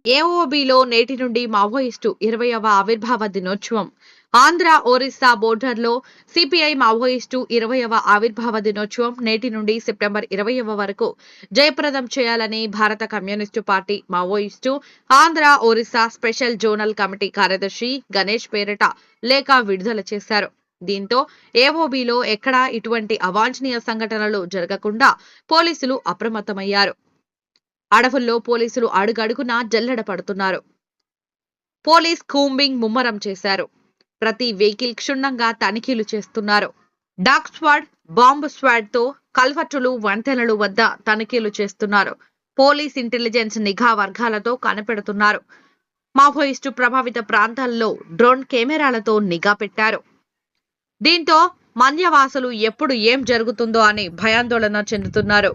ఏఓబీలో నేటి నుండి మావోయిస్టు 20వ ఆవిర్భావ దినోత్సవం. ఆంధ్ర ఒరిస్సా బోర్డర్లో సిపిఐ మావోయిస్టు 20వ ఆవిర్భావ దినోత్సవం నేటి నుండి సెప్టెంబర్ 20వ వరకు జయప్రదం చేయాలని భారత communist party Maoist Andhra Orissa special zonal committee కార్యదర్శి గణేష్ పేరిట లేఖ విడుదల చేశారు. దీంతో ఏఓబీలో ఎక్కడా ఇటువంటి అవాంఛనీయ సంఘటనలు జరగకుండా పోలీసులు అప్రమత్తమయ్యారు. అడవుల్లో పోలీసులు అడుగడుగునా జల్లెడ పడుతున్నారు. పోలీస్ కూంబింగ్ ముమ్మరం చేశారు. ప్రతి వెహికల్ క్షుణ్ణంగా తనిఖీలు చేస్తున్నారు. డాగ్ స్క్వాడ్, బాంబు స్క్వాడ్ తో కల్వర్టులు, వంతెనలు వద్ద తనిఖీలు చేస్తున్నారు. పోలీస్ ఇంటెలిజెన్స్ నిఘా వర్గాలతో కనిపెడుతున్నారు. మావోయిస్టు ప్రభావిత ప్రాంతాల్లో డ్రోన్ కెమెరాలతో నిఘా పెట్టారు. దీంతో మన్యవాసులు ఎప్పుడు ఏం జరుగుతుందో అని భయాందోళన చెందుతున్నారు.